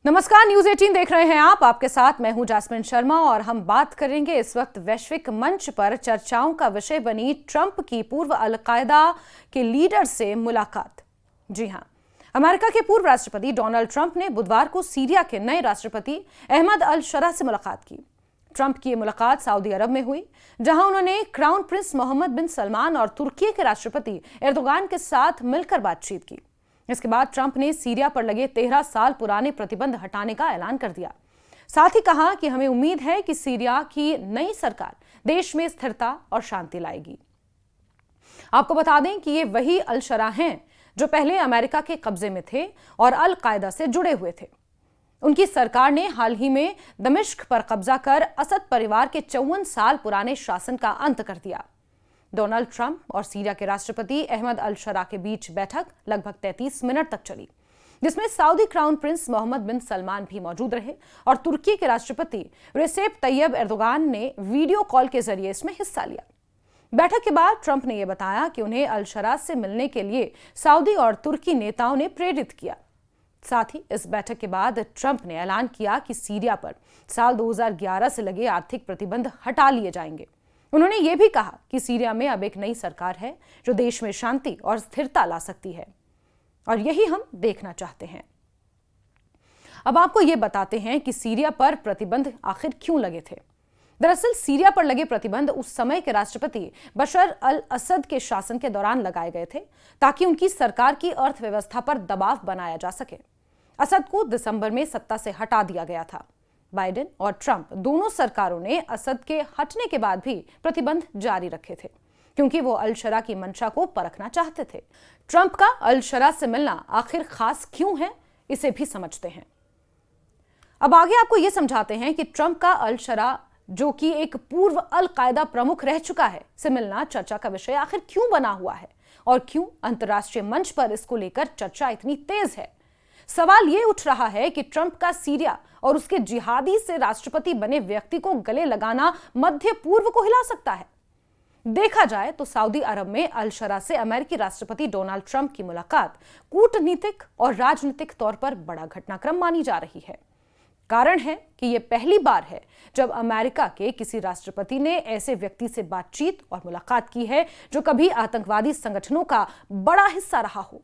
नमस्कार, न्यूज 18 देख रहे हैं आप। आपके साथ मैं हूं जास्मिन शर्मा और हम बात करेंगे इस वक्त वैश्विक मंच पर चर्चाओं का विषय बनी ट्रंप की पूर्व अल-कायदा के लीडर से मुलाकात। जी हां, अमेरिका के पूर्व राष्ट्रपति डोनाल्ड ट्रंप ने बुधवार को सीरिया के नए राष्ट्रपति अहमद अल-शरा से मुलाकात की। ट्रंप की मुलाकात सऊदी अरब में हुई, जहां उन्होंने क्राउन प्रिंस मोहम्मद बिन सलमान और तुर्की के राष्ट्रपति एर्दोगान के साथ मिलकर बातचीत की। इसके बाद ट्रंप ने सीरिया पर लगे 13 साल पुराने प्रतिबंध हटाने का ऐलान कर दिया। साथ ही कहा कि हमें उम्मीद है कि सीरिया की नई सरकार देश में स्थिरता और शांति लाएगी। आपको बता दें कि ये वही अल-शरा हैं जो पहले अमेरिका के कब्जे में थे और अल-कायदा से जुड़े हुए थे। उनकी सरकार ने हाल ही में दमिश्क पर कब्जा कर असद परिवार के 54 साल पुराने शासन का अंत कर दिया। डोनाल्ड ट्रंप और सीरिया के राष्ट्रपति अहमद अल-शरा के बीच बैठक लगभग 33 मिनट तक चली, जिसमें सऊदी क्राउन प्रिंस मोहम्मद बिन सलमान भी मौजूद रहे और तुर्की के राष्ट्रपति रेसेप तैयब एर्दोगान ने वीडियो कॉल के जरिए इसमें हिस्सा लिया। बैठक के बाद ट्रंप ने यह बताया कि उन्हें अल-शरा से मिलने के लिए सऊदी और तुर्की नेताओं ने प्रेरित किया। साथ ही इस बैठक के बाद ट्रंप ने ऐलान किया कि सीरिया पर साल 2011 से लगे आर्थिक प्रतिबंध हटा लिए जाएंगे। उन्होंने ये भी कहा कि सीरिया में अब एक नई सरकार है जो देश में शांति और स्थिरता ला सकती है, और यही हम देखना चाहते हैं। अब आपको ये बताते हैं कि सीरिया पर प्रतिबंध आखिर क्यों लगे थे। दरअसल सीरिया पर लगे प्रतिबंध उस समय के राष्ट्रपति बशर अल असद के शासन के दौरान लगाए गए थे, ताकि उनकी सरकार की अर्थव्यवस्था पर दबाव बनाया जा सके। असद को दिसंबर में सत्ता से हटा दिया गया था। बाइडेन और ट्रंप दोनों सरकारों ने असद के हटने के बाद भी प्रतिबंध जारी रखे थे, क्योंकि वो अल-शरा की मंशा को परखना चाहते थे। ट्रंप का अल-शरा से मिलना आखिर खास क्यों है, इसे भी समझते हैं। अब आगे आपको यह समझाते हैं कि ट्रंप का अल-शरा, जो कि एक पूर्व अल-कायदा प्रमुख रह चुका है, से मिलना चर्चा का विषय आखिर क्यों बना हुआ है और क्यों अंतर्राष्ट्रीय मंच पर इसको लेकर चर्चा इतनी तेज है। सवाल यह उठ रहा है कि ट्रंप का सीरिया और उसके जिहादी से राष्ट्रपति बने व्यक्ति को गले लगाना मध्य पूर्व को हिला सकता है। देखा जाए तो सऊदी अरब में अल-शरा से अमेरिकी राष्ट्रपति डोनाल्ड ट्रंप की मुलाकात कूटनीतिक और राजनीतिक तौर पर बड़ा घटनाक्रम मानी जा रही है। कारण है कि यह पहली बार है जब अमेरिका के किसी राष्ट्रपति ने ऐसे व्यक्ति से बातचीत और मुलाकात की है जो कभी आतंकवादी संगठनों का बड़ा हिस्सा रहा हो।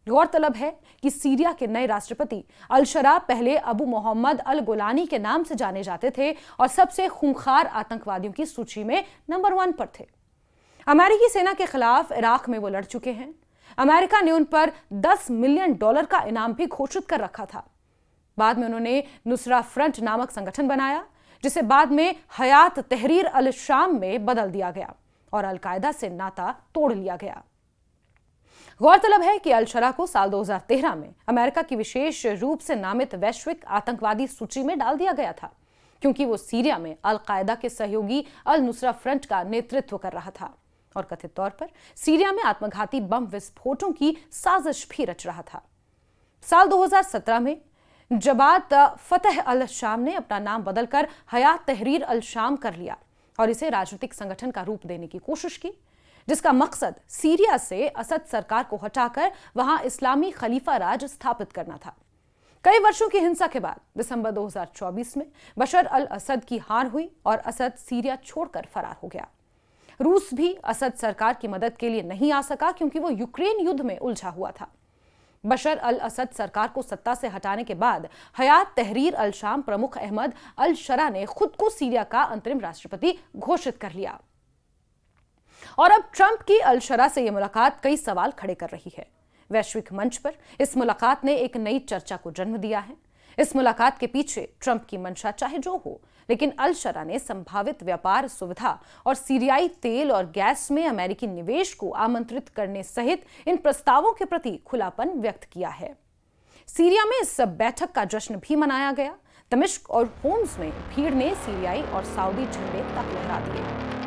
गौरतलब है कि सीरिया के नए राष्ट्रपति अल-शरा पहले अबू मोहम्मद अल गोलानी के नाम से जाने जाते थे और सबसे खूंखार आतंकवादियों की सूची में नंबर 1 पर थे। अमेरिकी सेना के खिलाफ इराक में वो लड़ चुके हैं। अमेरिका ने उन पर $10 मिलियन का इनाम भी घोषित कर रखा था। बाद में उन्होंने नुसरा फ्रंट नामक संगठन बनाया, जिसे बाद में हयात तहरीर अल शाम में बदल दिया गया और अल-कायदा से नाता तोड़ लिया गया। गौरतलब है कि अल-शरा को साल 2013 में अमेरिका की विशेष रूप से नामित वैश्विक आतंकवादी सूची में डाल दिया गया था, क्योंकि वो सीरिया में अल-कायदा के सहयोगी अल-नुसरा फ्रंट का नेतृत्व कर रहा था और कथित तौर पर सीरिया में आत्मघाती बम विस्फोटों की साजिश भी रच रहा था। साल 2017 में जबात फतह अल शाम ने अपना नाम बदलकर हयात तहरीर अल शाम कर लिया और इसे राजनीतिक संगठन का रूप देने की कोशिश की, जिसका मकसद सीरिया से असद सरकार को हटाकर वहां इस्लामी खलीफा राज स्थापित करना था। कई वर्षों की हिंसा के बाद दिसंबर 2024 में बशर अल असद की हार हुई और असद सीरिया छोड़कर फरार हो गया। रूस भी असद सरकार की मदद के लिए नहीं आ सका, क्योंकि वो यूक्रेन युद्ध में उलझा हुआ था। बशर अल असद सरकार को सत्ता से हटाने के बाद हयात तहरीर अल शाम प्रमुख अहमद अल-शरा ने खुद को सीरिया का अंतरिम राष्ट्रपति घोषित कर लिया। और अब ट्रंप की अल-शरा से यह मुलाकात कई सवाल खड़े कर रही है। वैश्विक मंच पर इस मुलाकात ने एक नई चर्चा को जन्म दिया है। इस मुलाकात के पीछे ट्रंप की मंशा चाहे जो हो, लेकिन अल-शरा ने संभावित व्यापार सुविधा और सीरियाई तेल और गैस में अमेरिकी निवेश को आमंत्रित करने सहित इन प्रस्तावों के प्रति खुलापन व्यक्त किया है। सीरिया में इस बैठक का जश्न भी मनाया गया। दमिश्क और होम्स में भीड़ ने सीरियाई और सऊदी झंडे तक लहरा दिए।